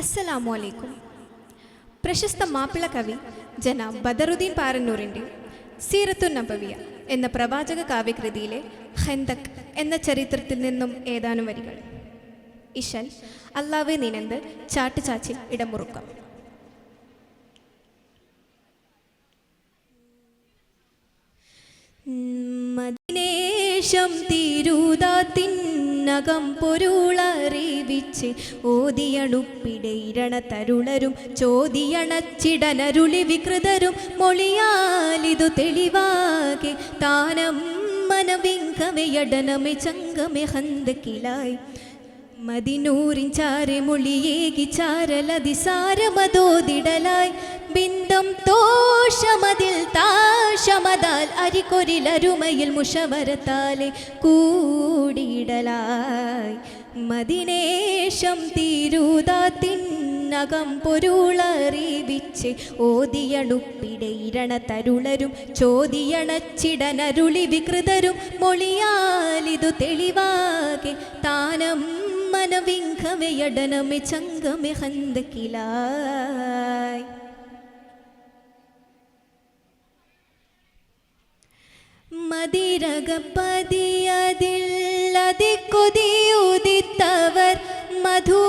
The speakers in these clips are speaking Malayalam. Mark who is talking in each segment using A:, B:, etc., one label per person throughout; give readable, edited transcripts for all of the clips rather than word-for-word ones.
A: അസ്സലാമു അലൈക്കും. പ്രശസ്ത മാപ്പിള കവി ജനാബ് ബദറുദ്ദീൻ പാറന്നൂറിൻ്റെ സീറത്തുൻ നബവിയ എന്ന പ്രവാചക കാവ്യകൃതിയിലെ ഖന്തക് എന്ന ചരിത്രത്തിൽ നിന്നും ഏതാനും വരികൾ. ഇശൽ അല്ലാവെ നിനന്ത് ചാട്ട് ചാച്ചിൽ ഇടമുറുക്കം. മദിനേശം തിരുതാത്തിനകം പൊരുളറിവിച്ച് ഓതിയണുപ്പിടയിരണ തരുളരും ചോദിയണച്ചിടനരുളി വികൃതരും മൊളിയാലിതു തെളിവാകെ താനം മനവിങ്കമയടനമെ ചങ്കമെ ഹന്തക്കിലായി മദിനൂരിൻ ചാരെ മൊളിയേകി ചാരലതിസാരമതോതിടലായി ബിന്ദം തോഷമതിൽ താശമതാൽ അരിക്കൊരിലരുമയിൽ മുഷവരത്താലെ കൂടിയിടലായി മദിനേശം തിരുതാത്തിനകം പൊരുളറിവിച്ച് ഓതിയണുപ്പിടയിരണ തരുളരും ചോദിയണച്ചിടനരുളി വികൃതരും മൊളിയാലിതു തെളിവാകെ താനം മനവിങ്കമയടനമെ ചങ്കമെ ഹന്തക്കിലായി മതിരകപ്പതിയതില്ലതിക്കൊതിയുദിത്തവർ മധുമൊളിപ്പാരിലാകെ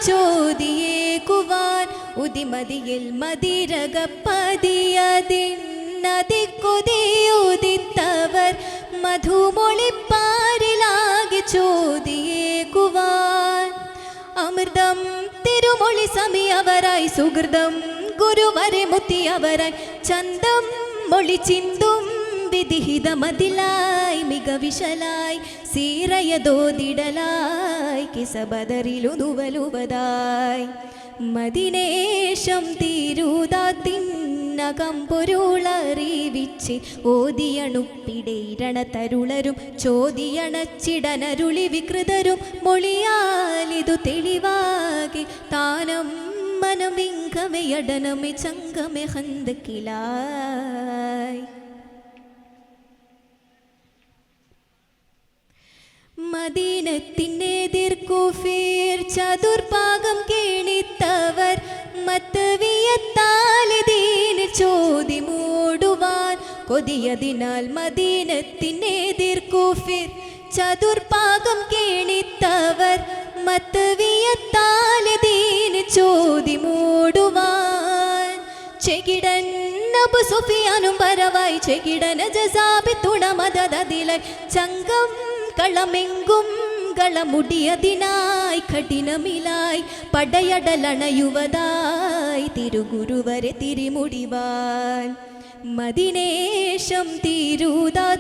A: ചോദിയേക്കുവാൻ ഉദിമതിയിൽ മതിരകപ്പതിയതിന്നതിക്കൊതിയുദിത്തവർ മധുമൊളിപ്പാരിലാകെ ചോദിയേക്കുവാൻ അമൃതം തിരുമൊഴി സമിയവരായി സുഹൃതം ഗുരുവരെ മുത്തിയവരായി ചന്തം മൊഴി ചിന്തും വിധിഹിതമതിലായി മികവിശലായി സീറയതോതിടലായി കിസബദറിലുതുവലുവതായി മദിനേശം തിരുതാത്തിനകം പൊരുളറിവിച്ച് ഓതിയണുപ്പിടയിരണ തരുളരും ചോദിയണച്ചിടനരുളി വികൃതരും മൊളിയാലിതു തെളിവാകെ താനം മനവിങ്കമയടനമെ ചങ്കമെ ഹന്തക്കിലായി മദീനത്തിനെതിർക്കുഫീർ ചതുർഭാഗം കേണിത്തവർ മത്തവിയത്താലിദീന് ചോദി മൂടുവാൻ കൊതിയതിനാൽ മദീനത്തിനെതിർക്കുഫീർ ചതുർഭാഗം കേണിത്തവർ മത്തവിയത്താലിദീന് ചോദി മൂടുവാൻ ചെകിടൻ അബു സുഫിയാനും വരവായി ചെകിടന ജസാബി തുണമതതിലായി ചങ്കം കളമെങ്കും കളമുടിയതിനായി കഠിനമിലായി പടയടലണയുവതായി തിരുഗുരുവരെ തിരിമുടിവാൻ മദിനേശം തിരുതാത്തിനകം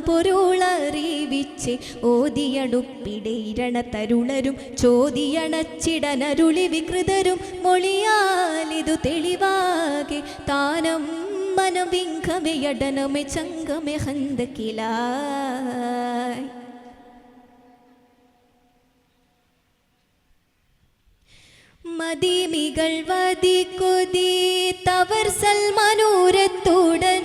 A: പൊരുളറിവിച്ച് ഓതിയണുപ്പിടയിരണ തരുളരും ചോദിയണച്ചിടനരുളി വികൃതരും മൊളിയാലിതു തെളിവാകെ താനം മനവിങ്കമയടനമെ ചങ്കമെ ഹന്തക്കിലായി മദീമികൾ വദിക്കൊതി തവർ സൽമാനൂരത്തുടൻ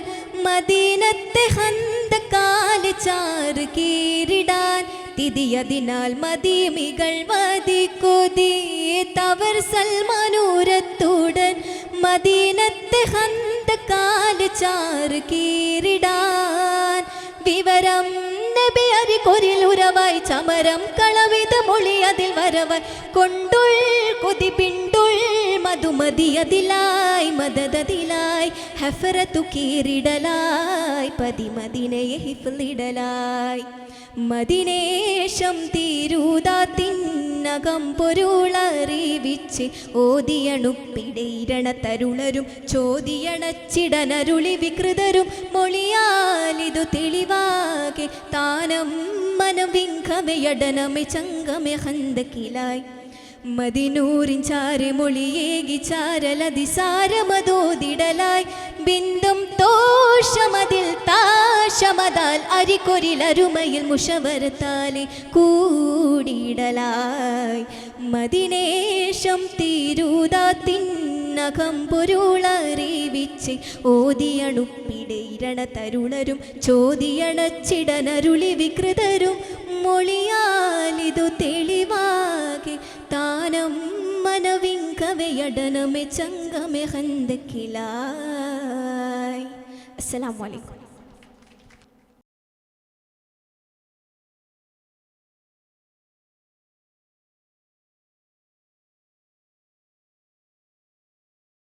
A: മദീനത്തെ ഹന്തക്കാല് ചാറ് കീറിടാൻ തിതിയതിനാൽ മദീമികൾ വദിക്കൊതി തവർ സൽമാനൂരത്തുടൻ മദീനത്തെ ഹന്തക്കാല് ചാറ് കീറിടാൻ വിവരം നബി അരികൊരിലുരവായി ചമരം കളവിത മൊഴി അതിൽ വരവായി കൊണ്ടുൾ കൊതിപിണ്ടുൾ മധുമതിയതിലായി മദതതിലായി ഹഫറത്തു കീറിടലായി പതിമദിനയെ ഹിഫ്ലിടലായി മദിനേശം തിരുതാത്തിനകം പൊരുളറിവിച്ച് ഓതിയണുപ്പിടയിരണ തരുളരും ചോദിയണച്ചിടനരുളി വികൃതരും മൊളിയാലിതു തെളിവാകെ താനം മനവിങ്കമയടനമെ ചങ്കമെ ഹന്തക്കിലായി മദിനൂരിൻ ചാരെ മൊളിയേകി ചാരലതിസാരമതോതിടലായി ബിന്ദം തോഷമതിൽ താശമതാൽ അരിക്കൊരിലരുമയിൽ മുഷവരത്താലെ കൂടിയിടലായി മദിനേശം തിരുതാത്തിനകം പൊരുളറിവിച്ച് ഓതിയണുപ്പിടയിരണ തരുളരും ചോദിയണച്ചിടനരുളി വികൃതരും മൊളിയാലിതു തെളിവാകെ യടനമേ ചങ്കമേ ഹന്തക്കിലായ്. അസ്സലാമു അലൈക്കും.